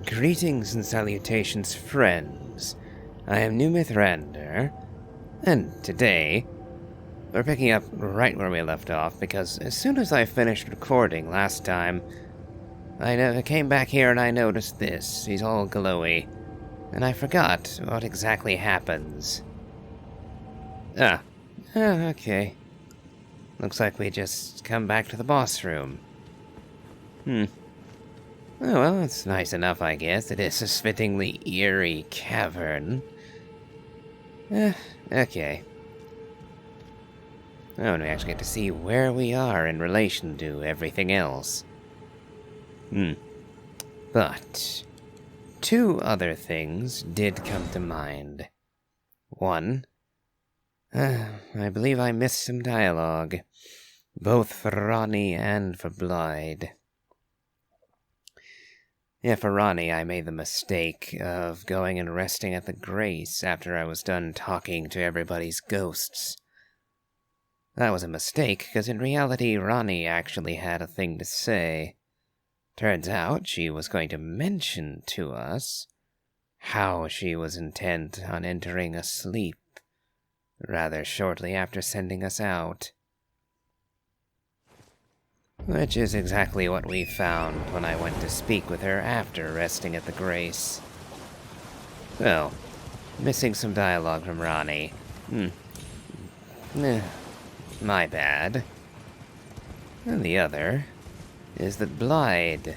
Greetings and salutations, friends. I am New Mithrander, and today we're picking up right where we left off because as soon as I finished recording last time, I came back here and I noticed this. He's all glowy, and I forgot what exactly happens. Okay. Looks like we just come back to the boss room. Oh, well, it's nice enough, I guess. It is a fittingly eerie cavern. Okay. Oh, and we actually get to see where we are in relation to everything else. But two other things did come to mind. One, I believe I missed some dialogue, both for Ronnie and for Blyde. Yeah, for Ronnie, I made the mistake of going and resting at the Grace after I was done talking to everybody's ghosts. That was a mistake, because in reality, Ronnie actually had a thing to say. Turns out she was going to mention to us how she was intent on entering a sleep rather shortly after sending us out. Which is exactly what we found when I went to speak with her after resting at the Grace. Well, missing some dialogue from Ronnie. My bad. And the other is that Blyde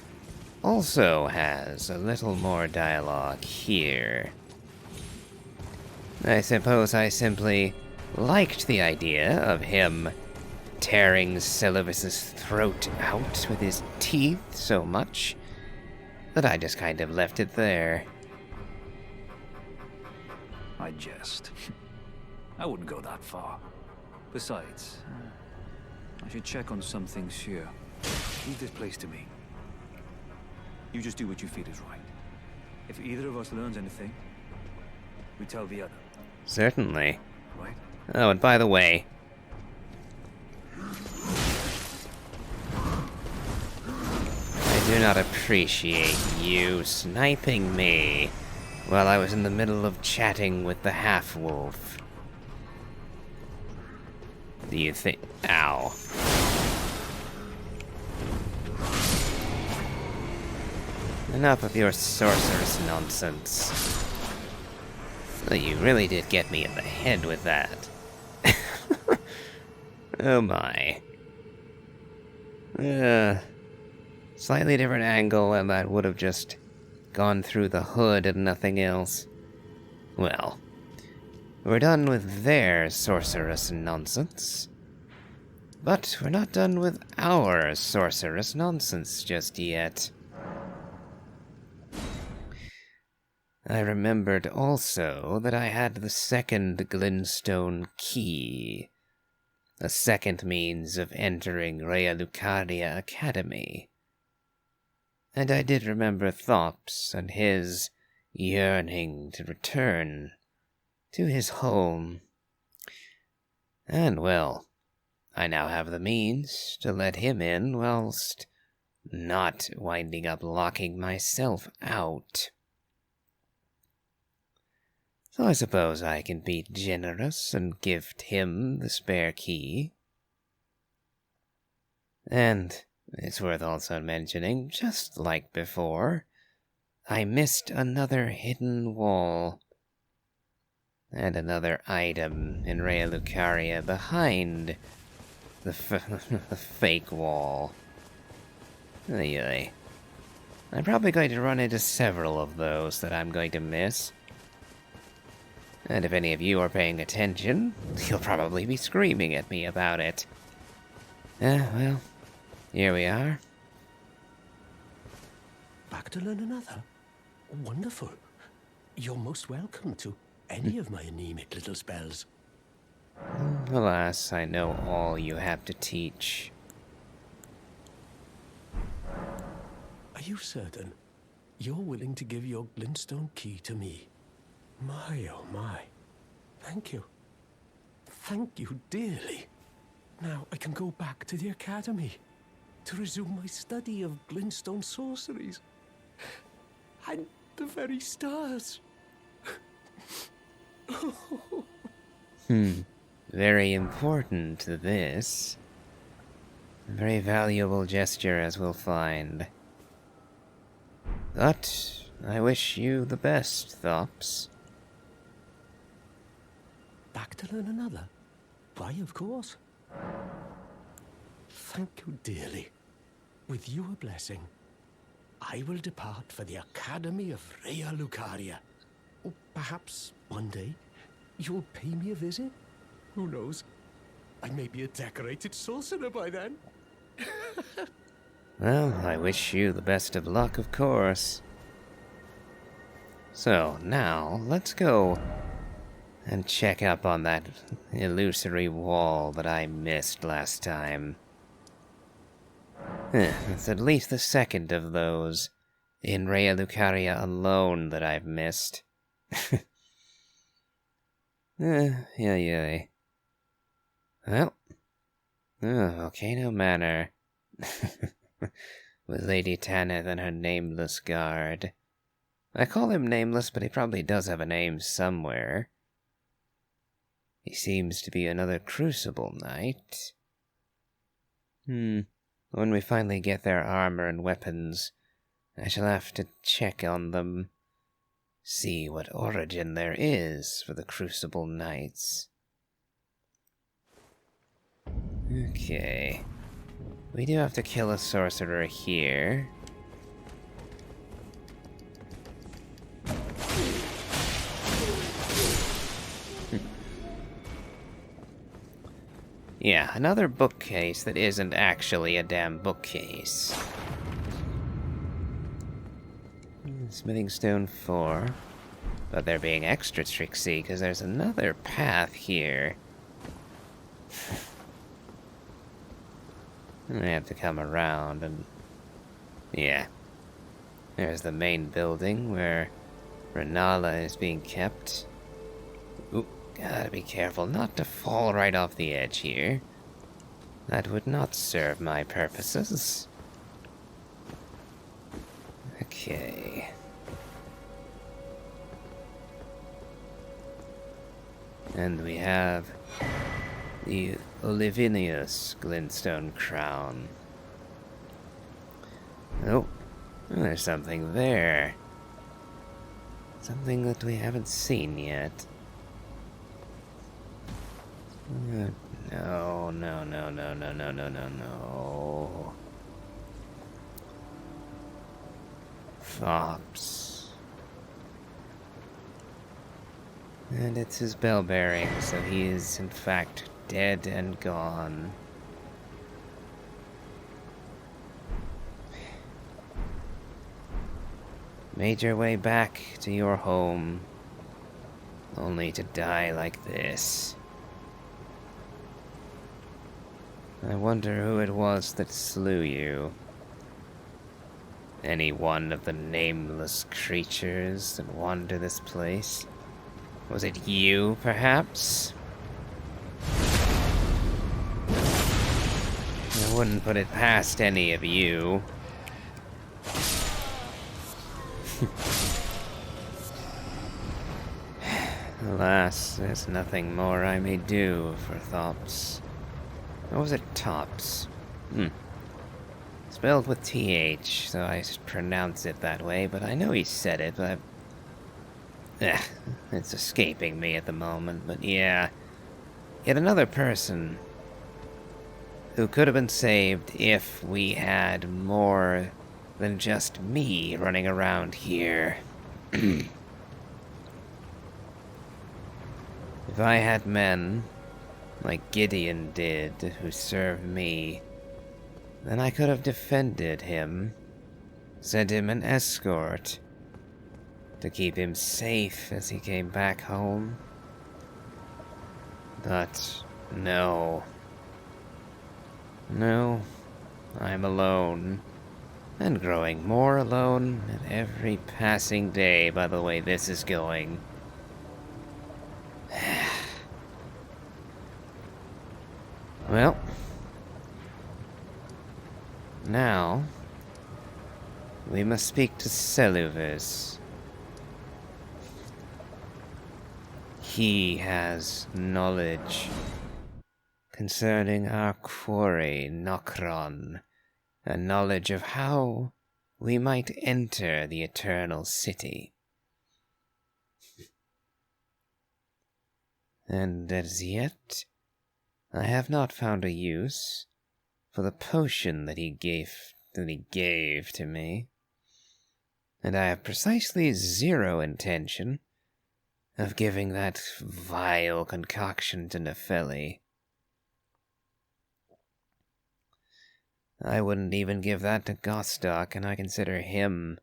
also has a little more dialogue here. I suppose I simply liked the idea of him tearing Silivus's throat out with his teeth so much that I just kind of left it there. I jest. I wouldn't go that far. Besides, I should check on some things here. Leave this place to me. You just do what you feel is right. If either of us learns anything, we tell the other. Certainly. Right? Oh, and by the way, I do not appreciate you sniping me while I was in the middle of chatting with the half-wolf. Do you think... Ow. Enough of your sorceress nonsense. Well, you really did get me in the head with that. Oh my. Slightly different angle, and that would have just gone through the hood and nothing else. Well, we're done with their sorceress nonsense. But we're not done with our sorceress nonsense just yet. I remembered also that I had the second glintstone key, a second means of entering Rea Lucaria Academy. And I did remember Thops and his yearning to return to his home. And, well, I now have the means to let him in whilst not winding up locking myself out. So I suppose I can be generous and gift him the spare key. And it's worth also mentioning, just like before, I missed another hidden wall and another item in Rea Lucaria behind the fake wall. Anyway, I'm probably going to run into several of those that I'm going to miss. And if any of you are paying attention, you'll probably be screaming at me about it. Well, here we are. Back to learn another? Wonderful. You're most welcome to any of my anemic little spells. Alas, I know all you have to teach. Are you certain you're willing to give your glintstone key to me? My, oh my. Thank you. Thank you dearly. Now I can go back to the academy to resume my study of glintstone sorceries. And the very stars. Very important, this. A very valuable gesture, as we'll find. But I wish you the best, Thops. Back to learn another? Why, of course. Thank you dearly. With your blessing, I will depart for the Academy of Rea Lucaria. Or perhaps one day you'll pay me a visit? Who knows? I may be a decorated sorcerer by then. Well, I wish you the best of luck, of course. So, now, let's go and check up on that illusory wall that I missed last time. It's at least the second of those in Rea Lucaria alone that I've missed. Yeah. Well, Volcano Manor. With Lady Tanith and her nameless guard. I call him nameless, but he probably does have a name somewhere. He seems to be another Crucible Knight. When we finally get their armor and weapons, I shall have to check on them. See what origin there is for the Crucible Knights. Okay. We do have to kill a sorcerer here. Yeah, another bookcase that isn't actually a damn bookcase. Smithing Stone 4. But they're being extra tricksy because there's another path here. I have to come around and... yeah. There's the main building where Renala is being kept. Oop, gotta be careful not to fall right off the edge here. That would not serve my purposes. Okay. And we have the Olivinius Glintstone Crown. Oh, there's something there. Something that we haven't seen yet. No. Thops. And it's his bell bearing, so he is in fact dead and gone. Made your way back to your home, only to die like this. I wonder who it was that slew you. Any one of the nameless creatures that wander this place? Was it you, perhaps? I wouldn't put it past any of you. Alas, there's nothing more I may do for Thops. Or was it Tops? Spelled with TH, so I pronounce it that way, but I know he said it, but it's escaping me at the moment, but yeah. Yet another person who could have been saved if we had more than just me running around here. If I had men, like Gideon did, who served me, then I could have defended him, sent him an escort, to keep him safe as he came back home. But no. No, I'm alone. And growing more alone at every passing day by the way this is going. Well, now, We must speak to Seluvis. He has knowledge concerning our quarry, Nokron, a knowledge of how we might enter the Eternal City. And as yet, I have not found a use for the potion that he gave to me, and I have precisely zero intention of giving that vile concoction to Nefeli. I wouldn't even give that to Gostock, and I consider him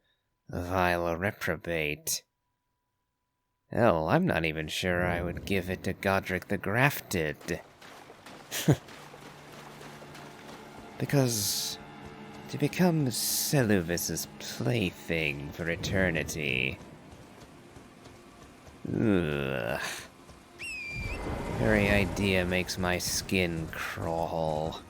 a vile reprobate. Hell, I'm not even sure I would give it to Godric the Grafted. Because to become Seluvis's plaything for eternity... Ugh. Very idea makes my skin crawl.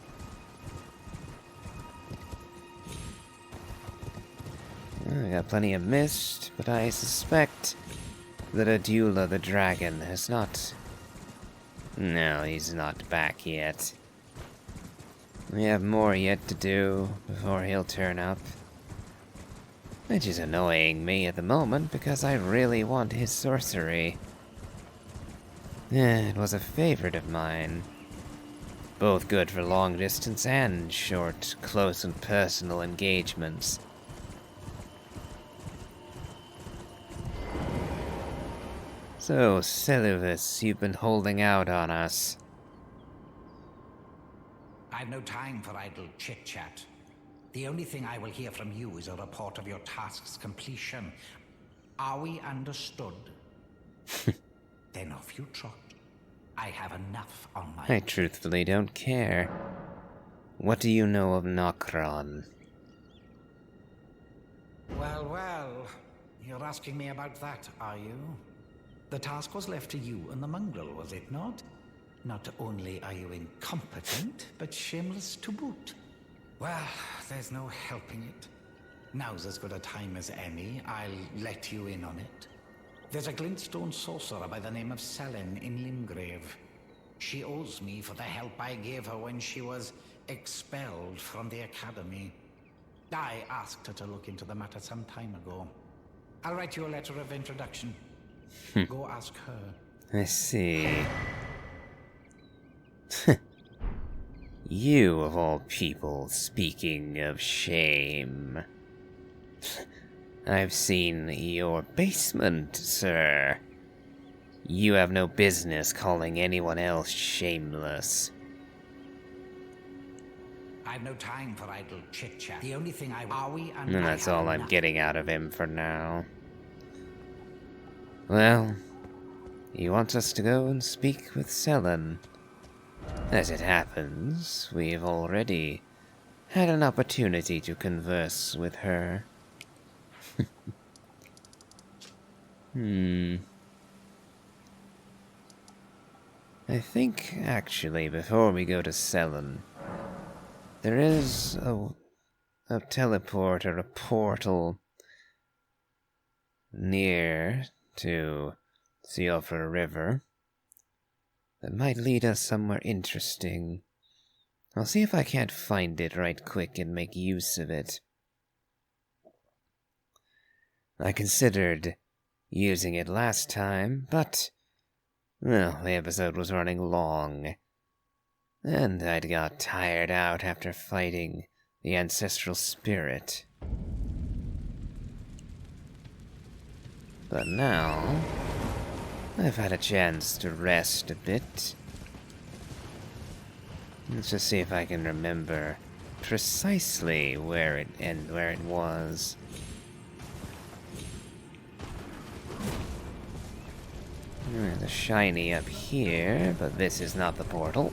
I got plenty of mist, but I suspect that Adula the dragon has not... No, he's not back yet. We have more yet to do before he'll turn up. Which is annoying me at the moment because I really want his sorcery. It was a favorite of mine. Both good for long distance and short, close and personal engagements. So, Seluvis, you've been holding out on us. I've no time for idle chit-chat. The only thing I will hear from you is a report of your task's completion. Are we understood? Then off you trot. I have enough on my... I truthfully don't care. What do you know of Nokron? Well, well. You're asking me about that, are you? The task was left to you and the mongrel, was it not? Not only are you incompetent, but shameless to boot. Well, there's no helping it. Now's as good a time as any. I'll let you in on it. There's a glintstone sorcerer by the name of Selin in Limgrave. She owes me for the help I gave her when she was expelled from the academy. I asked her to look into the matter some time ago. I'll write you a letter of introduction. Go ask her. I see. You, of all people, speaking of shame. I've seen your basement, sir. You have no business calling anyone else shameless. I've no time for idle chit-chat. The only thing I... Are we... And that's all I'm getting out of him for now. Well, he wants us to go and speak with Selin. As it happens, we've already had an opportunity to converse with her. I think, actually, before we go to Selin, there is a teleport or a portal near to Seofra River that might lead us somewhere interesting. I'll see if I can't find it right quick and make use of it. I considered using it last time, but, well, the episode was running long, and I'd got tired out after fighting the ancestral spirit. But now, I've had a chance to rest a bit. Let's just see if I can remember precisely where it was. There's a shiny up here, but this is not the portal.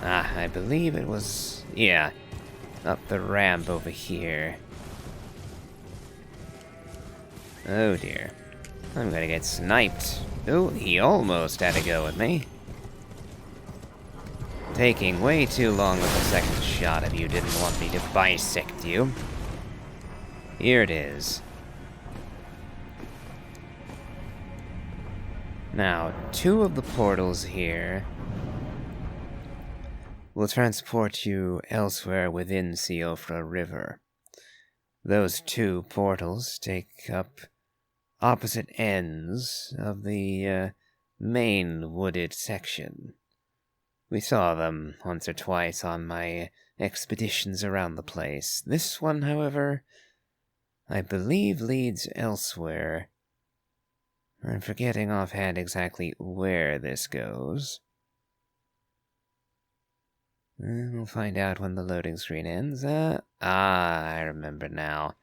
Ah, I believe it was, yeah, up the ramp over here. Oh dear. I'm gonna get sniped. Oh, he almost had a go at me. taking way too long with the second shot if you didn't want me to bisect you. Here it is. Now, 2 of the portals here will transport you elsewhere within Siofra River. Those 2 portals take up opposite ends of the main wooded section. We saw them once or twice on my expeditions around the place. This one, however, I believe leads elsewhere. I'm forgetting offhand exactly where this goes. We'll find out when the loading screen ends. I remember now.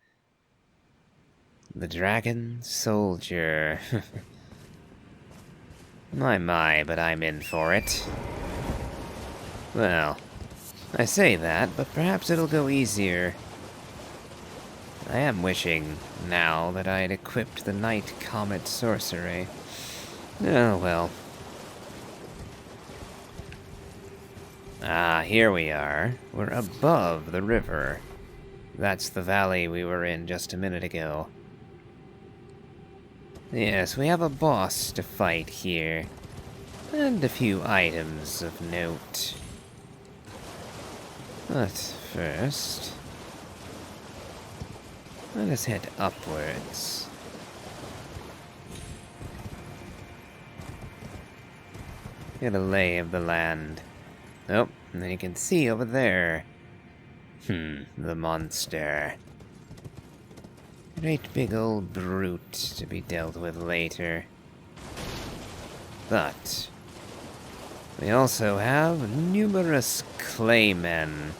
The Dragon Soldier. My, but I'm in for it. Well, I say that, but perhaps it'll go easier. I am wishing, now, that I'd equipped the Night Comet Sorcery. Oh, well. Here we are. We're above the river. That's the valley we were in just a minute ago. Yes, we have a boss to fight here. And a few items of note. But first, let us head upwards. Get a lay of the land. Oh, and then you can see over there. The monster. Great big old brute to be dealt with later. But we also have numerous claymen.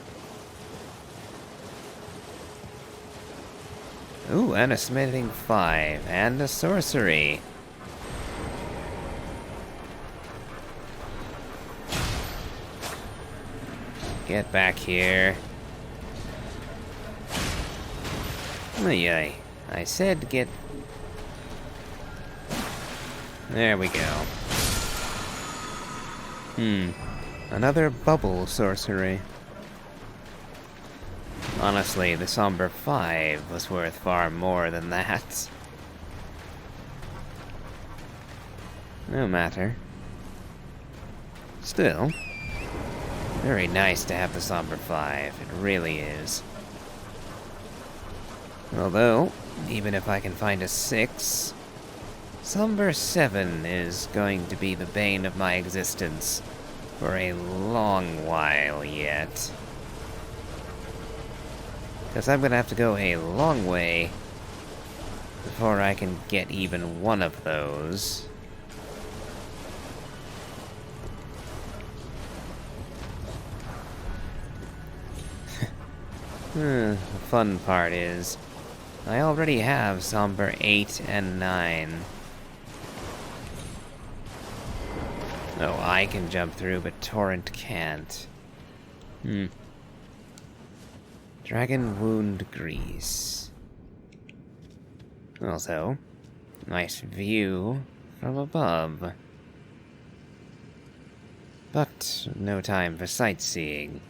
Ooh, and a smithing 5, and a sorcery. Get back here. Ay, I said get... There we go. Another bubble sorcery. Honestly, the Somber 5 was worth far more than that. No matter. Still, very nice to have the Somber 5, it really is. Although, even if I can find a 6, Somber 7 is going to be the bane of my existence for a long while yet. Because I'm gonna have to go a long way before I can get even one of those. The fun part is, I already have Somber 8 and 9. Oh, I can jump through, but Torrent can't. Dragon Wound Grease. Also, nice view from above. But no time for sightseeing.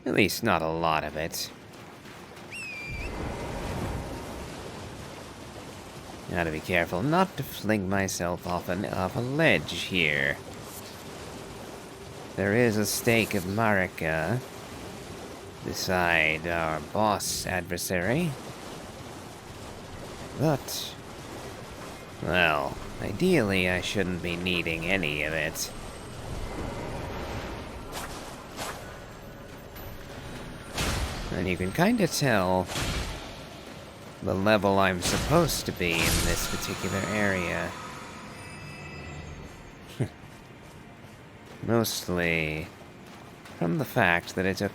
At least not a lot of it. Gotta be careful not to fling myself off a ledge here. There is a stake of Marika beside our boss adversary. But, well, ideally I shouldn't be needing any of it. And you can kinda tell the level I'm supposed to be in this particular area. Mostly from the fact that it took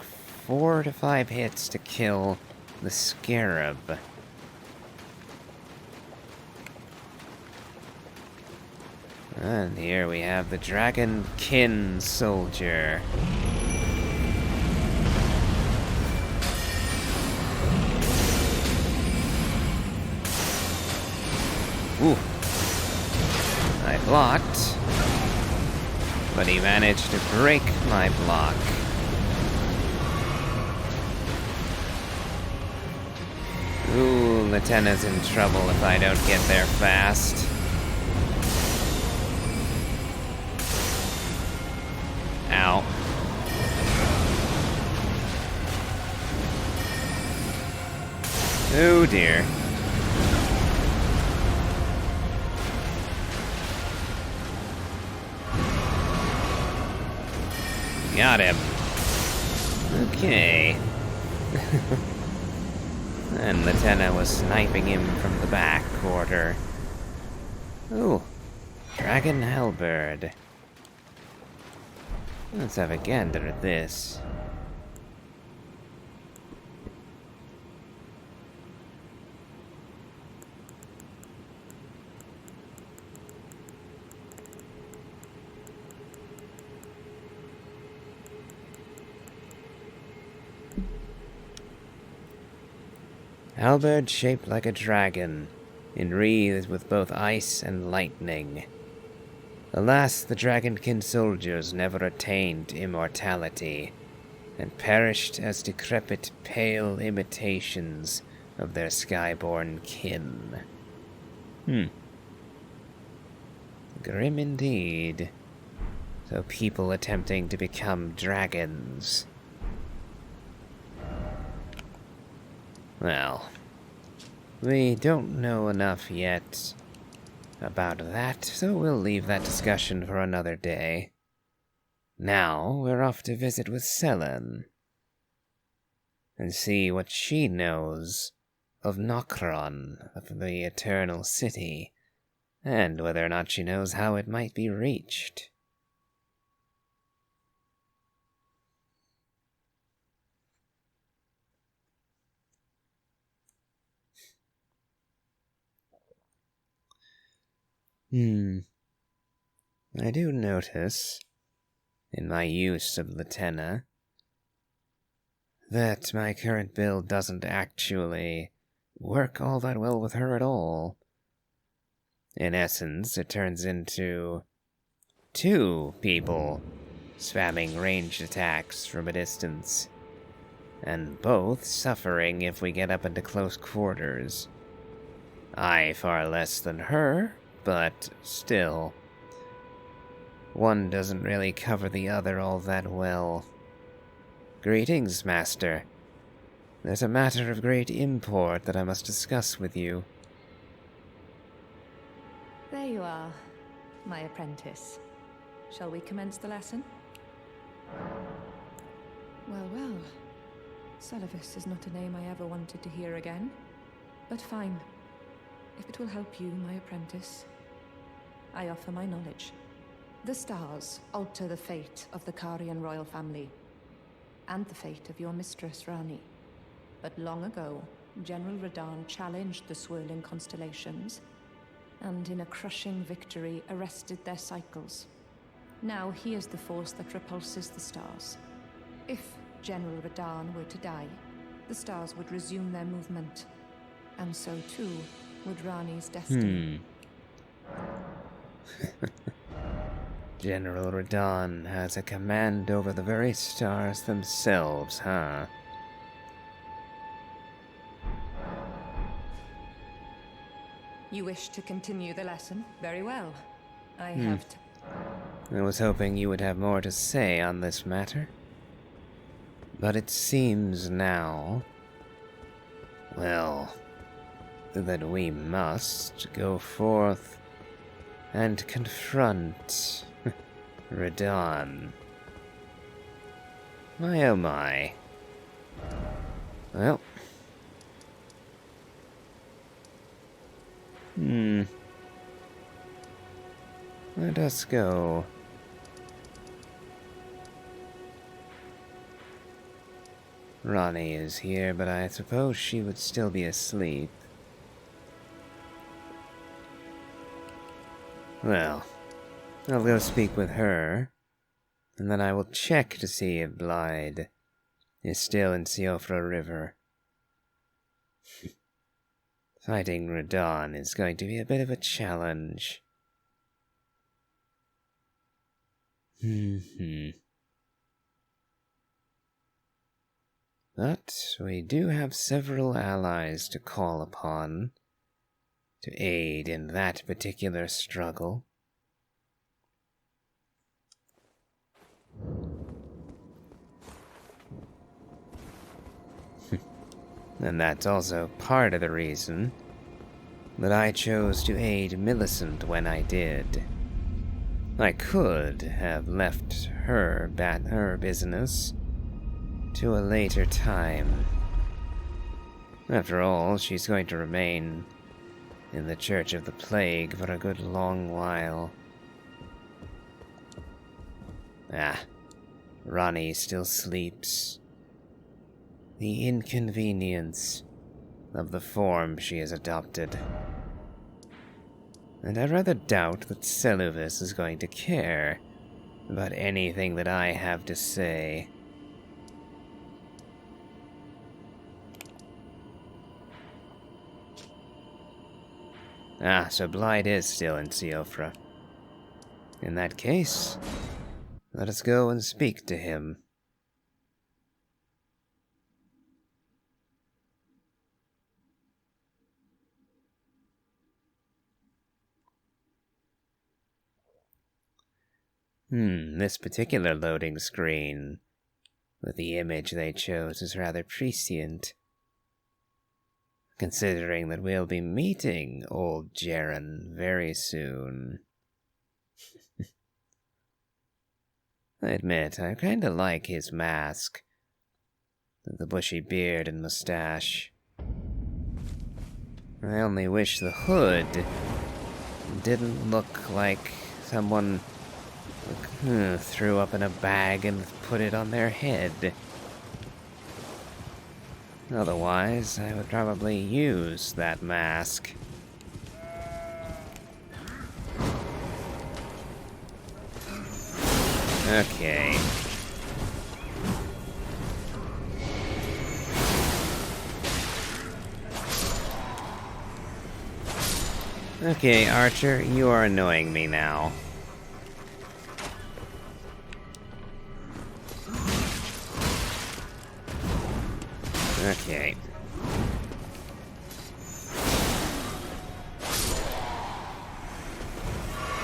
4 to 5 hits to kill the Scarab. And here we have the Dragonkin Soldier. Ooh. I blocked. but he managed to break my block. Ooh, Latenna's in trouble if I don't get there fast. Ow. Oh dear. Got him. Okay. And Latenna was sniping him from the back quarter. Ooh. Dragon Halberd. Let's have a gander at this. Halberd shaped like a dragon, enwreathed with both ice and lightning. Alas, the dragonkin soldiers never attained immortality, and perished as decrepit, pale imitations of their skyborn kin. Grim indeed. So people attempting to become dragons. Well, we don't know enough yet about that, so we'll leave that discussion for another day. Now we're off to visit with Selen and see what she knows of Nokron, of the Eternal City, and whether or not she knows how it might be reached. I do notice, in my use of Latenna, that my current build doesn't actually work all that well with her at all. In essence, it turns into 2 people spamming ranged attacks from a distance, and both suffering if we get up into close quarters. I far less than her, but still. One doesn't really cover the other all that well. Greetings, Master. There's a matter of great import that I must discuss with you. There you are, my apprentice. Shall we commence the lesson? Well, well. Celavis is not a name I ever wanted to hear again. But fine. If it will help you, my apprentice, I offer my knowledge. The stars alter the fate of the Karian royal family, and the fate of your mistress, Rani. But long ago, General Radhan challenged the swirling constellations, and in a crushing victory arrested their cycles. Now he is the force that repulses the stars. If General Radhan were to die, the stars would resume their movement, and so too would Rani's destiny. General Radhan has a command over the very stars themselves, huh? You wish to continue the lesson? Very well. I have to... I was hoping you would have more to say on this matter. But it seems now, well, that we must go forth and confront Radhan. My oh my. Well. Let us go. Rani is here, but I suppose she would still be asleep. Well, I'll go speak with her, and then I will check to see if Blyde is still in Siofra River. Fighting Radhan is going to be a bit of a challenge. But we do have several allies to call upon to aid in that particular struggle. And that's also part of the reason that I chose to aid Millicent when I did. I could have left her business to a later time. After all, she's going to remain in the Church of the Plague for a good long while. Ronnie still sleeps. The inconvenience of the form she has adopted. And I rather doubt that Seluvis is going to care about anything that I have to say. So Blythe is still in Siofra. In that case, let us go and speak to him. This particular loading screen with the image they chose is rather prescient. Considering that we'll be meeting old Jaren very soon. I admit, I kinda like his mask. The bushy beard and mustache. I only wish the hood didn't look like someone threw up in a bag and put it on their head. Otherwise, I would probably use that mask. Okay. Okay, Archer, you are annoying me now. Okay.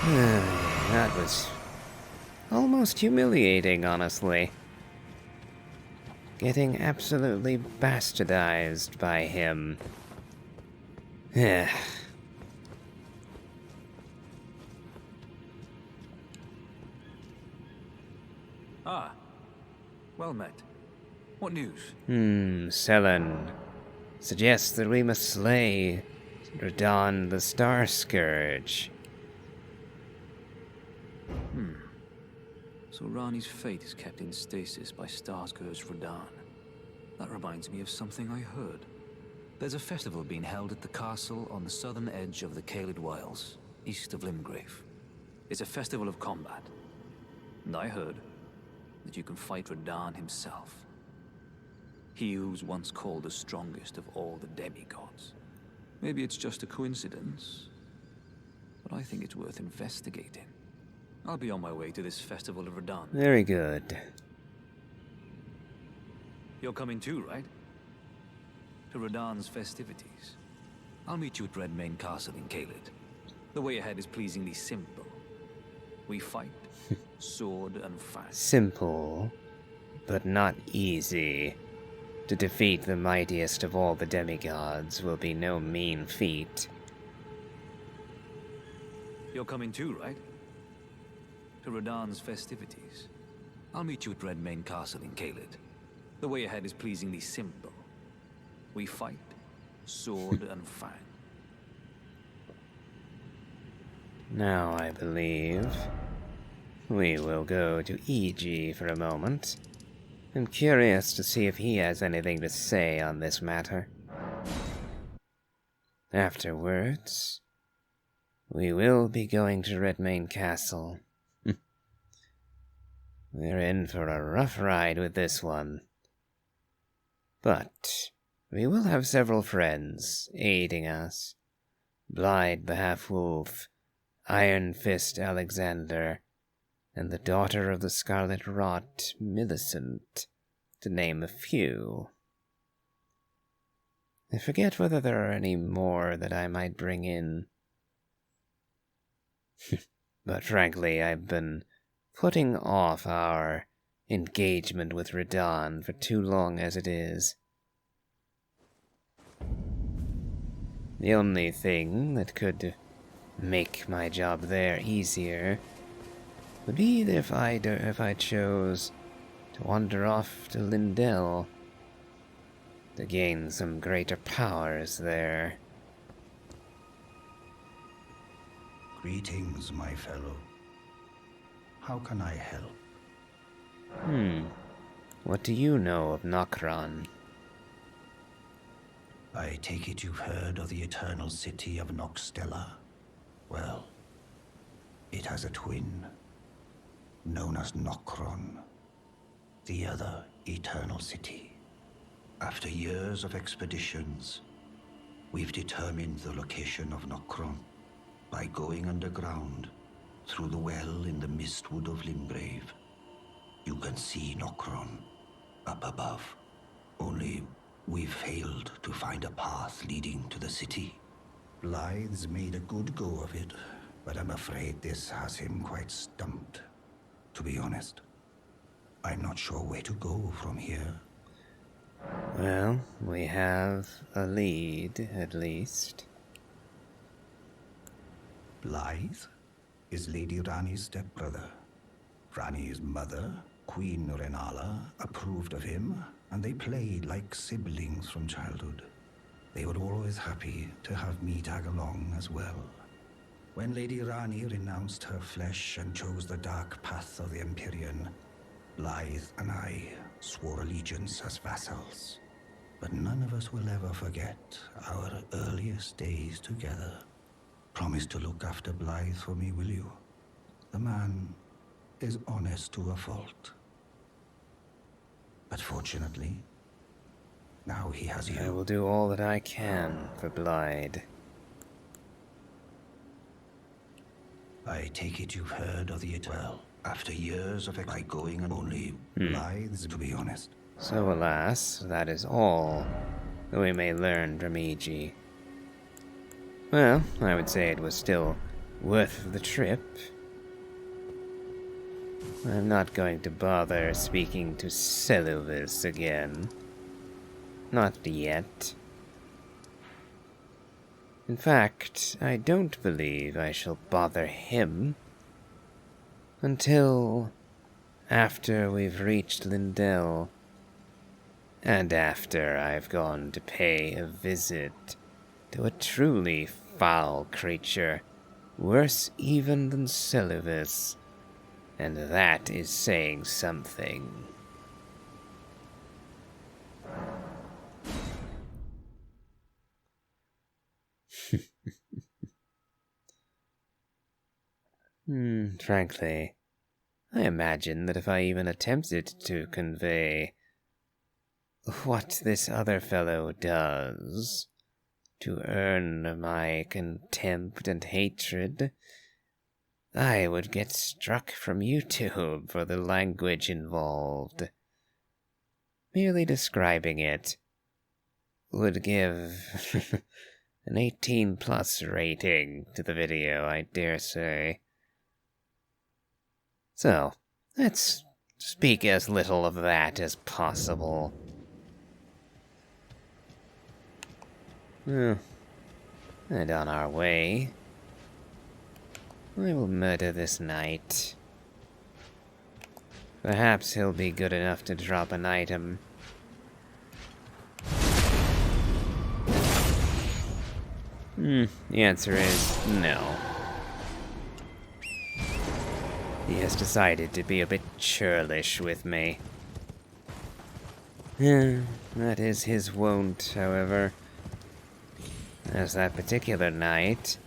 That was almost humiliating, honestly. Getting absolutely bastardized by him. Well met. What news? Selen suggests that we must slay Radhan the Star Scourge. So Rani's fate is kept in stasis by Starscourge Radhan. That reminds me of something I heard. There's a festival being held at the castle on the southern edge of the Caelid Wilds, east of Limgrave. It's a festival of combat. And I heard that you can fight Radhan himself. He who's once called the strongest of all the demigods. Maybe it's just a coincidence, but I think it's worth investigating. I'll be on my way to this festival of Radhan. Very good. You're coming too, right? To Radhan's festivities. I'll meet you at Redmane Castle in Caelid. The way ahead is pleasingly simple. We fight, sword and fang. Simple, but not easy. To defeat the mightiest of all the demigods will be no mean feat. You're coming too, right? To Radhan's festivities. I'll meet you at Redmane Castle in Caelid. The way ahead is pleasingly simple. We fight, sword and fang. Now I believe we will go to E.G. for a moment. I'm curious to see if he has anything to say on this matter. Afterwards, we will be going to Redmane Castle. We're in for a rough ride with this one. But we will have several friends aiding us. Blythe the Half-Wolf, Iron Fist Alexander, and the daughter of the Scarlet Rot, Millicent, to name a few. I forget whether there are any more that I might bring in. But frankly, I've been putting off our engagement with Radhan for too long as it is. The only thing that could make my job there easier would be if I chose to wander off to Lindell to gain some greater powers there. Greetings, my fellow. How can I help? What do you know of Nokron? I take it you've heard of the eternal city of Noxtella. Well, it has a twin, known as Nokron, the other eternal city. After years of expeditions, we've determined the location of Nokron by going underground through the well in the mistwood of Limbrave. You can see Nokron up above. Only we've failed to find a path leading to the city. Blythe's made a good go of it, but I'm afraid this has him quite stumped. To be honest, I'm not sure where to go from here. Well, we have a lead, at least. Blythe is Lady Rani's stepbrother. Rani's mother, Queen Renala, approved of him, and they played like siblings from childhood. They were always happy to have me tag along as well. When Lady Rani renounced her flesh and chose the dark path of the Empyrean, Blythe and I swore allegiance as vassals. But none of us will ever forget our earliest days together. Promise to look after Blythe for me, will you? The man is honest to a fault. But fortunately, now he has you. I will do all that I can for Blythe. I take it you've heard of the well. After years of by going and only Blythe's, to be honest. So alas, that is all that we may learn from E.G. Well, I would say it was still worth the trip. I'm not going to bother speaking to Seluvis again. Not yet. In fact, I don't believe I shall bother him until after we've reached Lindell, and after I've gone to pay a visit to a truly foul creature, worse even than Seluvis, and that is saying something. Frankly, I imagine that if I even attempted to convey what this other fellow does to earn my contempt and hatred, I would get struck from YouTube for the language involved. Merely describing it would give an 18+ rating to the video, I dare say. So, let's speak as little of that as possible. And on our way, I will murder this knight. Perhaps he'll be good enough to drop an item. The answer is no. He has decided to be a bit churlish with me. That is his wont, however. As that particular knight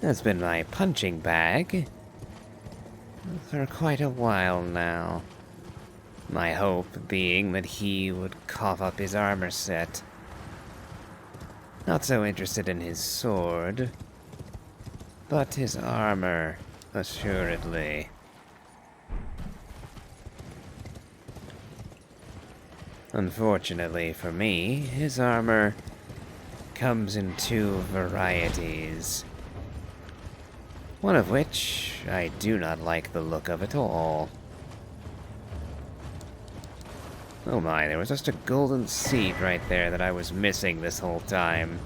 has been my punching bag for quite a while now. My hope being that he would cough up his armor set. Not so interested in his sword, but his armor assuredly. Unfortunately for me, his armor comes in two varieties. One of which I do not like the look of at all. Oh my, there was just a golden seed right there that I was missing this whole time.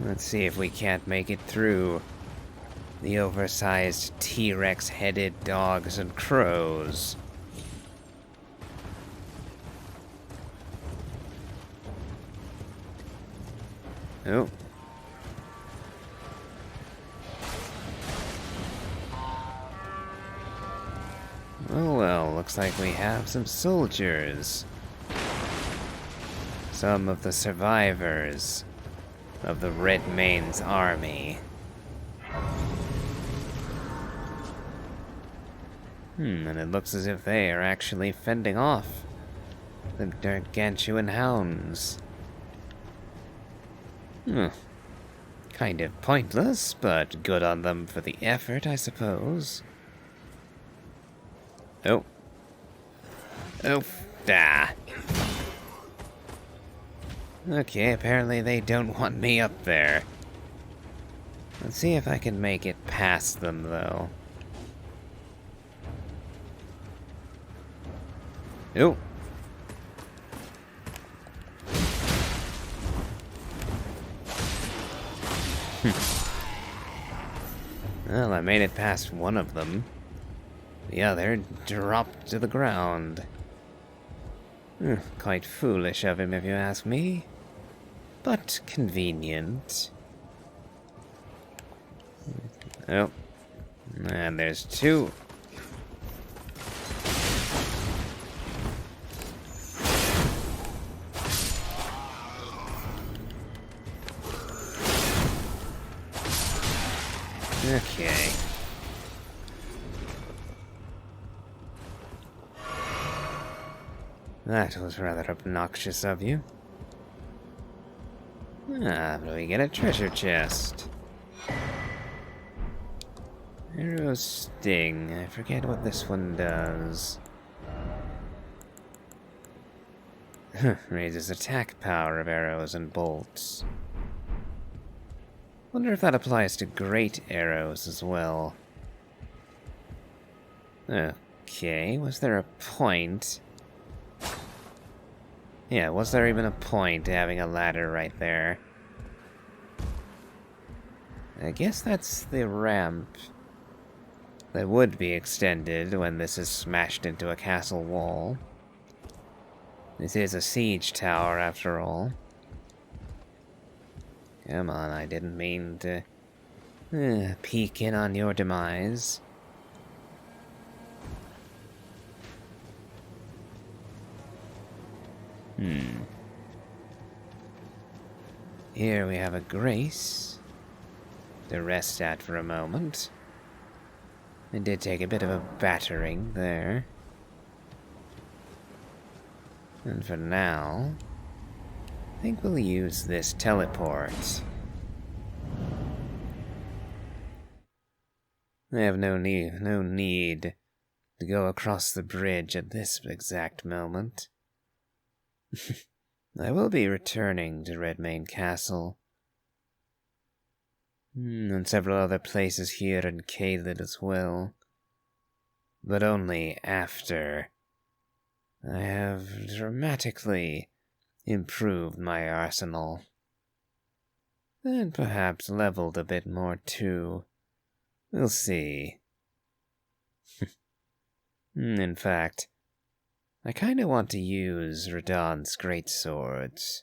Let's see if we can't make it through the oversized T-Rex-headed dogs and crows. Oh. Oh well, looks like we have some soldiers. Some of the survivors of the Redmane's army. And it looks as if they are actually fending off the gargantuan hounds. Kind of pointless, but good on them for the effort, I suppose. Oh. Oh, ah. Okay, apparently they don't want me up there. Let's see if I can make it past them, though. Oh. Well, I made it past one of them. The other dropped to the ground. Quite foolish of him, if you ask me. But convenient. Oh. And there's two. Okay. That was rather obnoxious of you. But we get a treasure chest. Arrow sting. I forget what this one does. Raises attack power of arrows and bolts. Wonder if that applies to great arrows as well. Okay, was there a point? Yeah, was there even a point to having a ladder right there? I guess that's the ramp that would be extended when this is smashed into a castle wall. This is a siege tower, after all. Come on, I didn't mean to peek in on your demise. Here we have a grace to rest at for a moment. It did take a bit of a battering there. And for now, I think we'll use this teleport. I have no need to go across the bridge at this exact moment. I will be returning to Redmane Castle. And several other places here in Caelid as well. But only after I have dramatically improved my arsenal. And perhaps leveled a bit more too. We'll see. In fact, I kinda want to use Radhan's greatswords.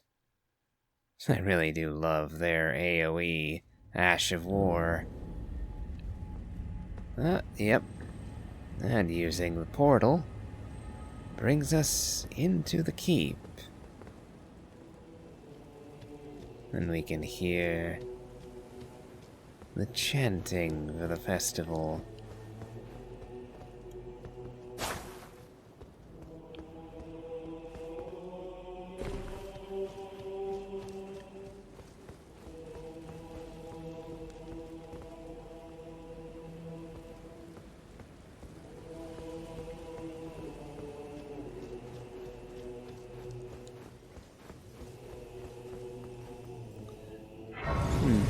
I really do love their AoE, Ash of War. Yep. And using the portal brings us into the keep. And we can hear the chanting for the festival.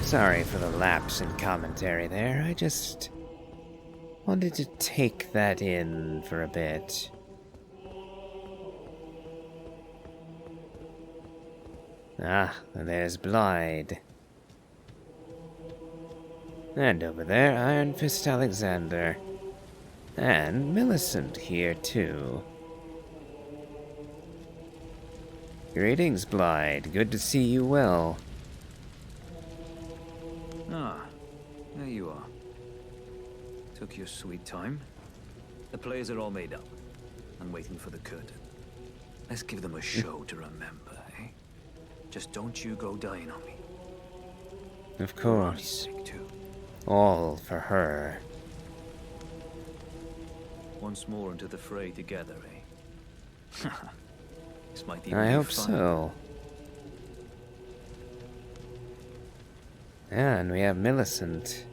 Sorry for the lapse in commentary there. I just wanted to take that in for a bit. Ah, there's Blyde. And over there, Iron Fist Alexander. And Millicent here, too. Greetings, Blyde. Good to see you well. Ah, there you are. Took your sweet time. The players are all made up and waiting for the curtain. Let's give them a show to remember, eh? Just don't you go dying on me. Of course. Sick too. All for her. Once more into the fray together, eh? This might even I be hope fun. so. Yeah, and we have Millicent.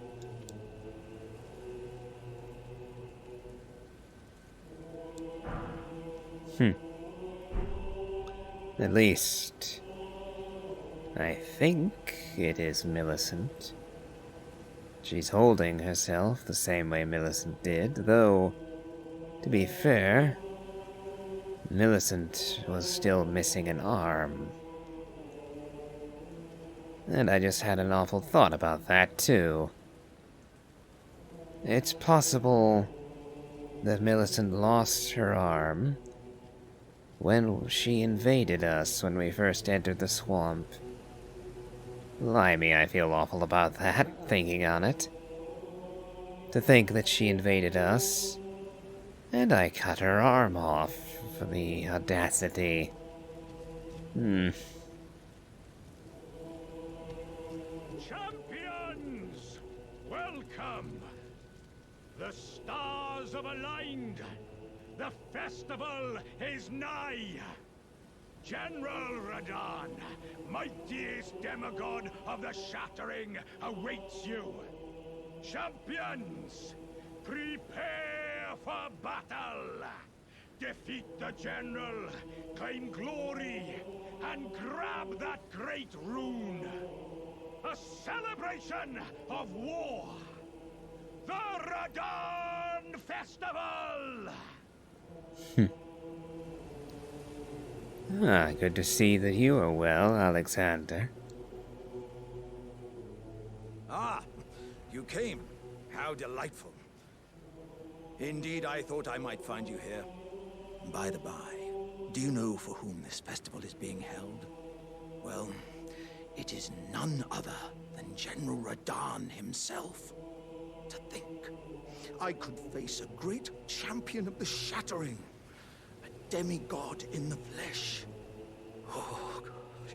At least, I think it is Millicent. She's holding herself the same way Millicent did, though, to be fair, Millicent was still missing an arm. And I just had an awful thought about that, too. It's possible that Millicent lost her arm when she invaded us when we first entered the swamp. Blimey, I feel awful about that, thinking on it. To think that she invaded us, and I cut her arm off for the audacity. Champions, welcome! The stars have aligned. The festival is nigh. General Radhan, mightiest demigod of the Shattering, awaits you. Champions, prepare for battle. Defeat the General, claim glory, and grab that great rune. A celebration of war. The Radhan Festival! Ah, good to see that you are well, Alexander. Ah, you came. How delightful. Indeed, I thought I might find you here. By the by, do you know for whom this festival is being held? Well, it is none other than General Radhan himself. To think, I could face a great champion of the Shattering. A demigod in the flesh. Oh, God.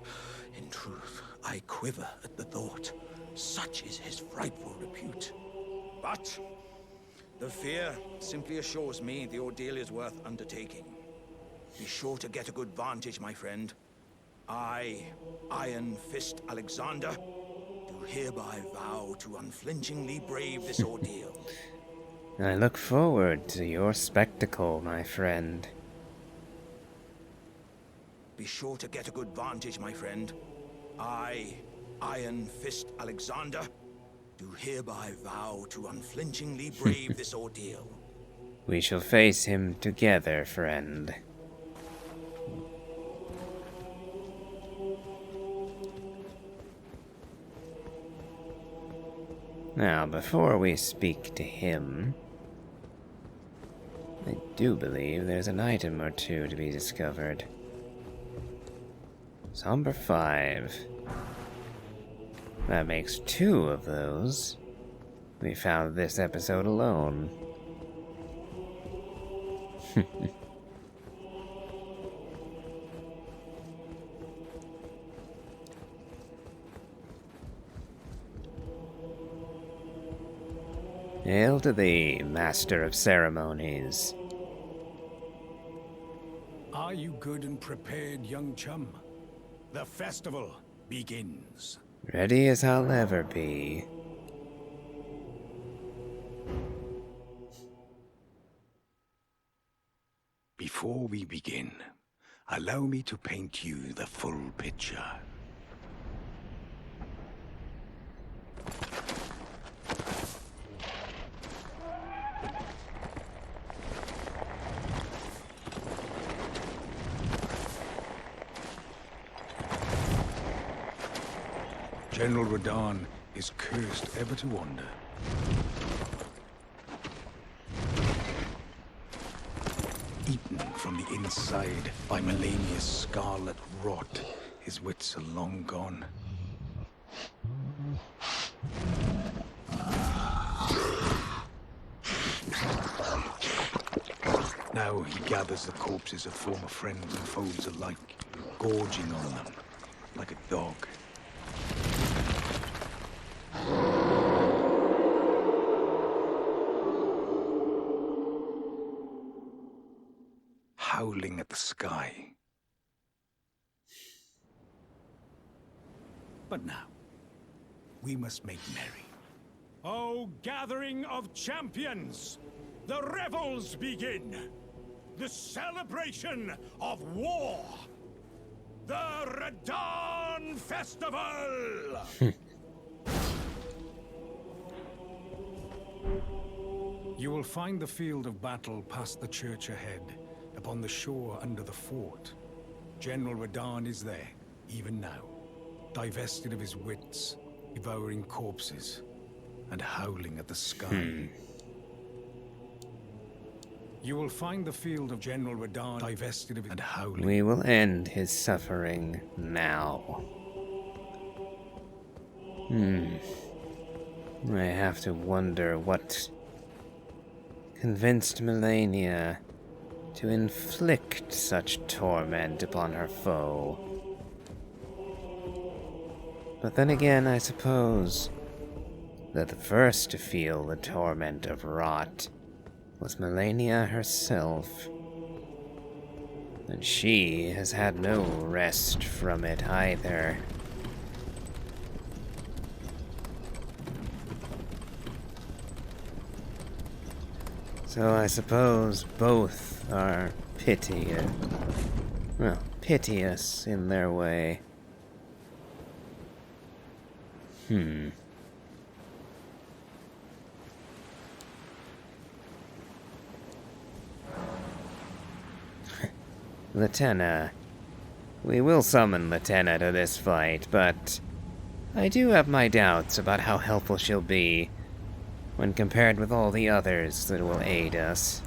In truth, I quiver at the thought. Such is his frightful repute. But the fear simply assures me the ordeal is worth undertaking. Be sure to get a good vantage, my friend. I, Iron Fist Alexander, do hereby vow to unflinchingly brave this ordeal. I look forward to your spectacle, my friend. Be sure to get a good vantage, my friend. I, Iron Fist Alexander, do hereby vow to unflinchingly brave this ordeal. We shall face him together, friend. Now, before we speak to him, I do believe there's an item or two to be discovered. Somber 5. That makes 2 of those we found this episode alone. Hail to thee, Master of Ceremonies. Are you good and prepared, young chum? The festival begins. Ready as I'll ever be. Before we begin, allow me to paint you the full picture. General Radhan is cursed ever to wander. Eaten from the inside by Melania's scarlet rot, his wits are long gone. Now he gathers the corpses of former friends and foes alike, gorging on them like a dog. Howling at the sky. But now, we must make merry. O gathering of champions! The revels begin! The celebration of war! The Radhan Festival! You will find the field of battle past the church ahead, upon the shore under the fort. General Radhan is there, even now, divested of his wits, devouring corpses, and howling at the sky. You will find the field of General Radhan divested of and howling. We will end his suffering now. I have to wonder what convinced Melania to inflict such torment upon her foe. But then again, I suppose that the first to feel the torment of rot was Melania herself, and she has had no rest from it either. So I suppose both are piteous in their way. Latenna. We will summon Latenna to this fight, but I do have my doubts about how helpful she'll be when compared with all the others that will aid us.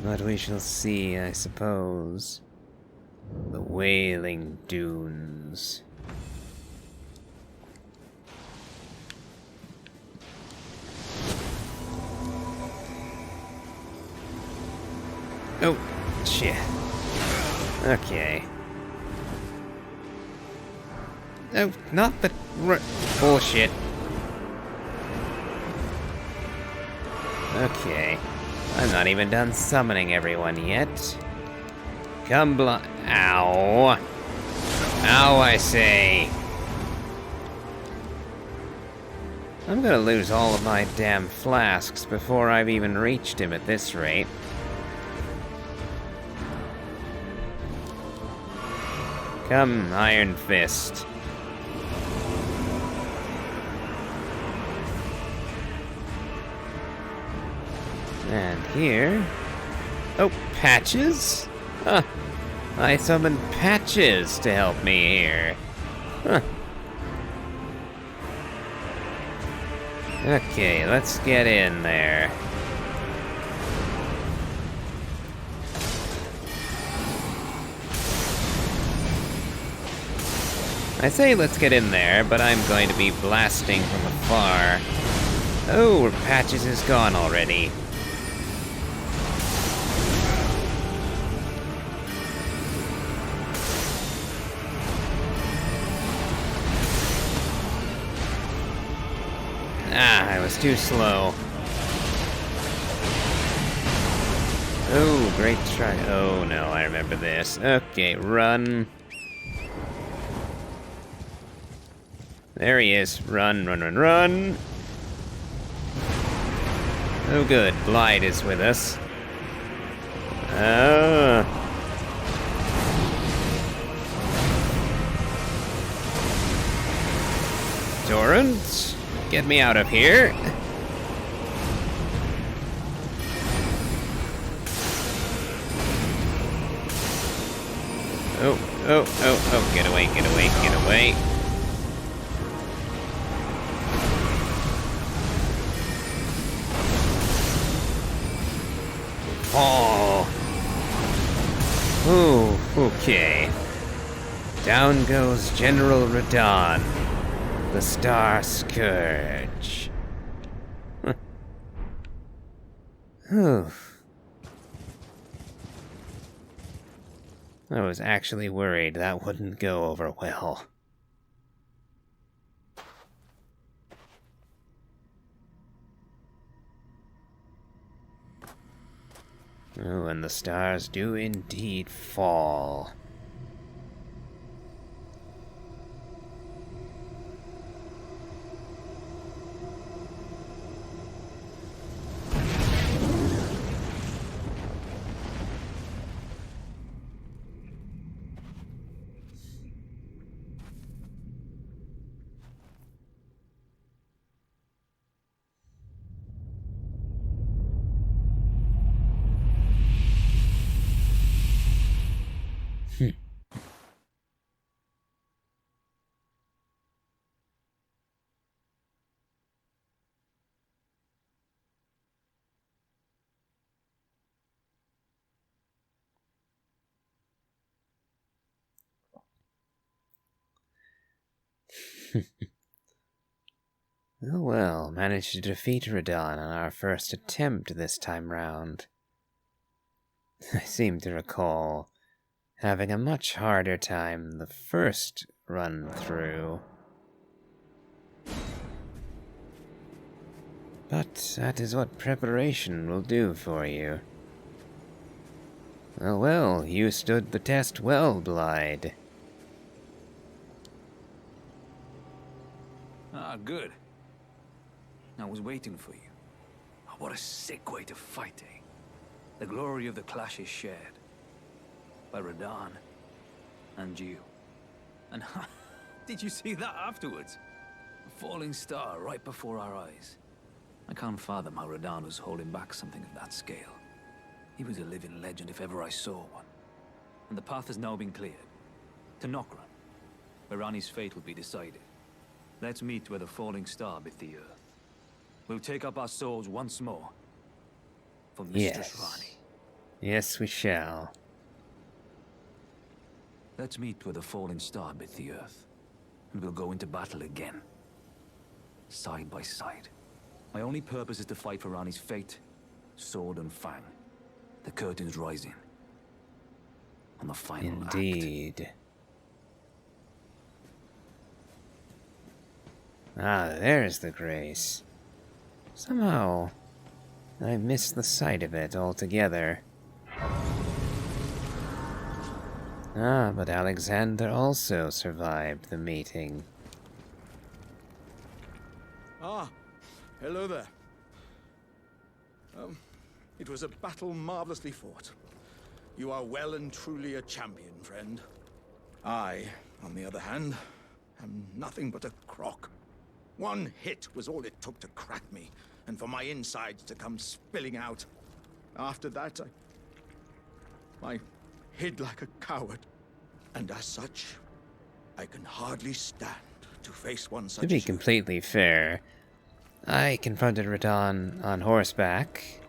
But we shall see, I suppose. The Wailing Dunes. Oh, shit. Okay. No, not the bullshit. Okay. I'm not even done summoning everyone yet. Come Ow. Ow, I say. I'm gonna lose all of my damn flasks before I've even reached him at this rate. Come, Iron Fist. And here... Oh, Patches? Huh. I summoned Patches to help me here. Huh. Okay, let's get in there. I say let's get in there, but I'm going to be blasting from afar. Oh, Patches is gone already. Ah, I was too slow. Oh, great try. Oh no, I remember this. Okay, run. There he is. Run, run, run, run. Oh good, Blight is with us. Torrent, get me out of here. Oh, oh, get away, get away, get away. Oh. Ooh, okay. Down goes General Radhan, the Star Scourge. Whew. I was actually worried that wouldn't go over well. Oh, and the stars do indeed fall. Oh well, managed to defeat Radhan on our first attempt this time round. I seem to recall having a much harder time the first run through. But that is what preparation will do for you. Oh well, you stood the test well, Blide. Ah, good. I was waiting for you. Oh, what a sick way to fight, eh? The glory of the clash is shared. By Radhan. And you. And did you see that afterwards? A falling star right before our eyes. I can't fathom how Radhan was holding back something of that scale. He was a living legend if ever I saw one. And the path has now been cleared. To Nokron, where Rani's fate will be decided. Let's meet where the falling star bit the earth. We'll take up our swords once more. For Mistress Rani. Yes, we shall. Let's meet where the falling star bit the earth. And we'll go into battle again. Side by side. My only purpose is to fight for Rani's fate, sword and fang. The curtain's rising. On the final act. Indeed. Ah, there's the grace. Somehow, I missed the sight of it altogether. Ah, but Alexander also survived the meeting. Ah, hello there. It was a battle marvelously fought. You are well and truly a champion, friend. I, on the other hand, am nothing but a crock. One hit was all it took to crack me, and for my insides to come spilling out. After that, I hid like a coward. And as such, I can hardly stand to face one such To be as you. completely fair, I confronted Radhan on horseback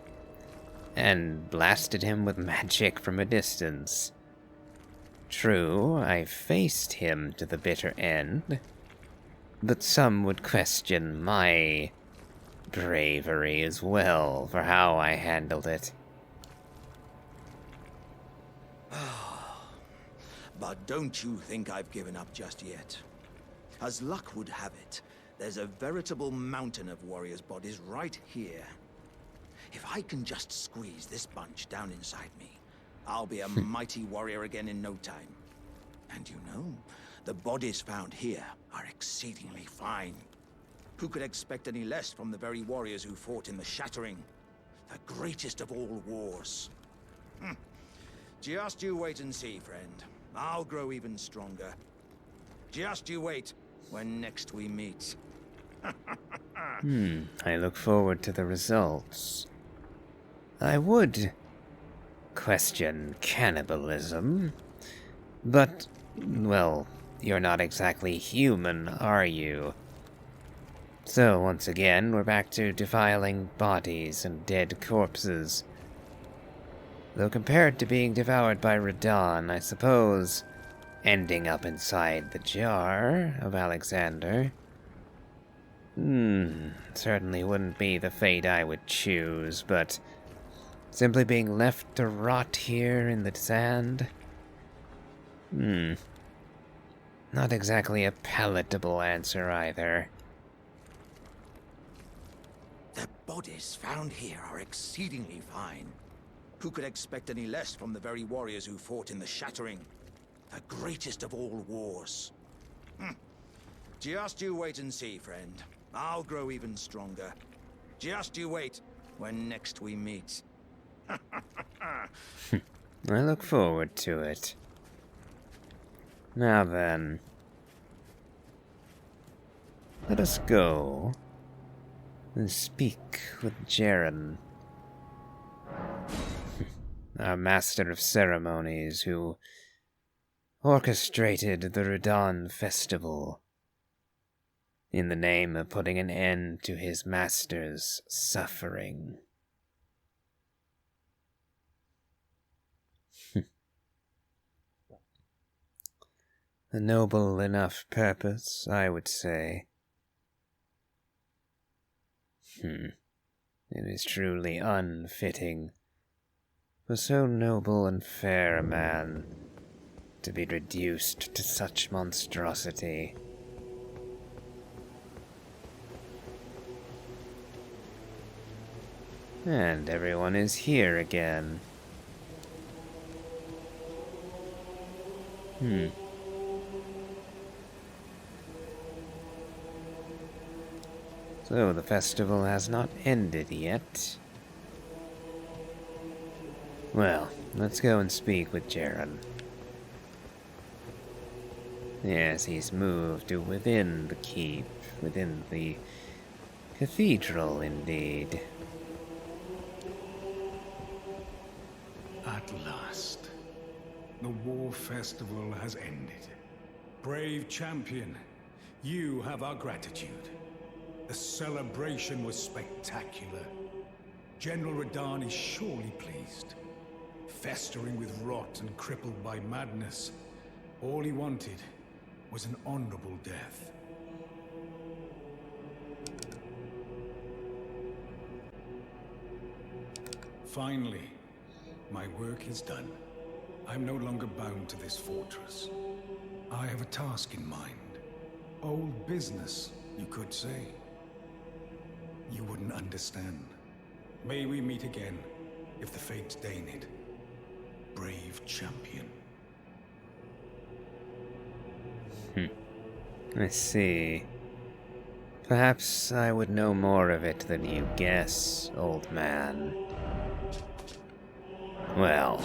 and blasted him with magic from a distance. True, I faced him to the bitter end, but some would question my bravery as well for how I handled it. But don't you think I've given up just yet. As luck would have it, there's a veritable mountain of warriors' bodies right here. If I can just squeeze this bunch down inside me, I'll be a mighty warrior again in no time. And you know, the bodies found here are exceedingly fine. Who could expect any less from the very warriors who fought in the Shattering? The greatest of all wars. Just you wait and see, friend. I'll grow even stronger. Just you wait when next we meet. I look forward to the results. I would question cannibalism, but Well, you're not exactly human, are you? So, once again, we're back to defiling bodies and dead corpses. Though compared to being devoured by Radhan, I suppose ending up inside the jar of Alexander certainly wouldn't be the fate I would choose, but simply being left to rot here in the sand? Not exactly a palatable answer either. The bodies found here are exceedingly fine. Who could expect any less from the very warriors who fought in the Shattering? The greatest of all wars. Just you wait and see, friend. I'll grow even stronger. Just you wait when next we meet. I look forward to it. Now then, let us go and speak with Jaren, our master of ceremonies who orchestrated the Radhan festival in the name of putting an end to his master's suffering. A noble enough purpose, I would say. It is truly unfitting for so noble and fair a man to be reduced to such monstrosity. And everyone is here again. So the festival has not ended yet. Well, let's go and speak with Jaren. Yes, he's moved to within the keep, within the cathedral indeed. At last, the war festival has ended. Brave champion, you have our gratitude. The celebration was spectacular. General Radhan is surely pleased. Festering with rot and crippled by madness, all he wanted was an honorable death. Finally, my work is done. I'm no longer bound to this fortress. I have a task in mind. Old business, you could say. You wouldn't understand. May we meet again, if the fates deign it. Brave champion. I see. Perhaps I would know more of it than you guess, old man. Well,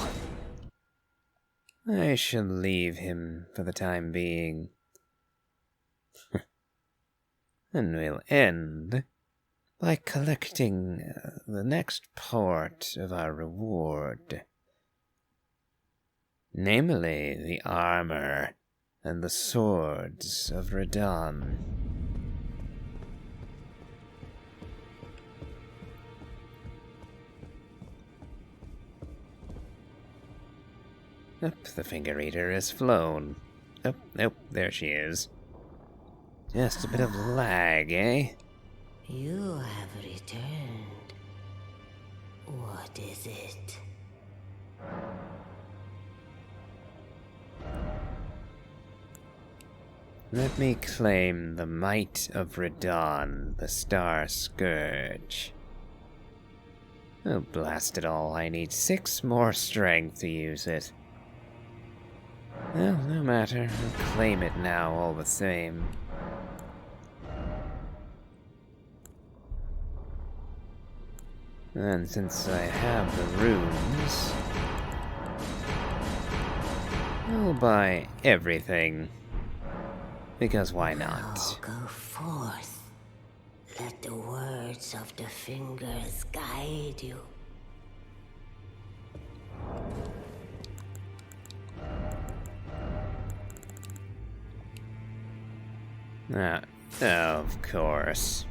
I shall leave him for the time being. And we'll end by collecting the next part of our reward. Namely, the armor and the swords of Radhan. The finger eater has flown. Nope, there she is. Just a bit of lag, eh? You have returned. What is it? Let me claim the might of Radhan, the Star Scourge. Oh, blast it all, I need 6 more strength to use it. Well, no matter, I'll claim it now all the same. And since I have the runes, I'll buy everything. Because why not? Now go forth. Let the words of the fingers guide you. Ah, of course.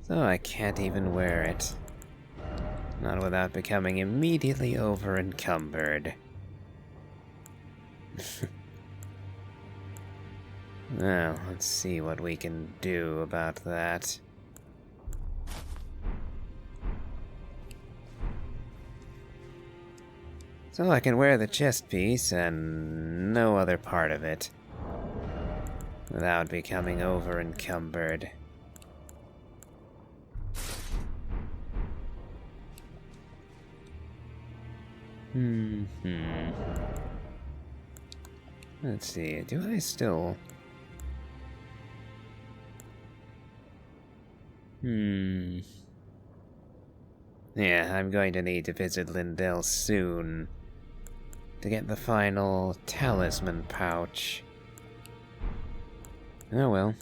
So I can't even wear it. Not without becoming immediately over-encumbered. Well, let's see what we can do about that. So I can wear the chest piece and no other part of it, without becoming over-encumbered. Let's see, do I still... Yeah, I'm going to need to visit Lindell soon to get the final talisman pouch. Oh well.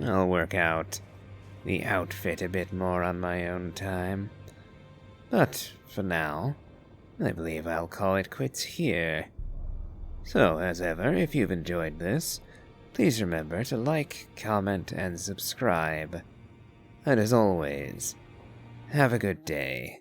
I'll work out the outfit a bit more on my own time. But for now, I believe I'll call it quits here. So, as ever, if you've enjoyed this, please remember to like, comment, and subscribe. And as always, have a good day.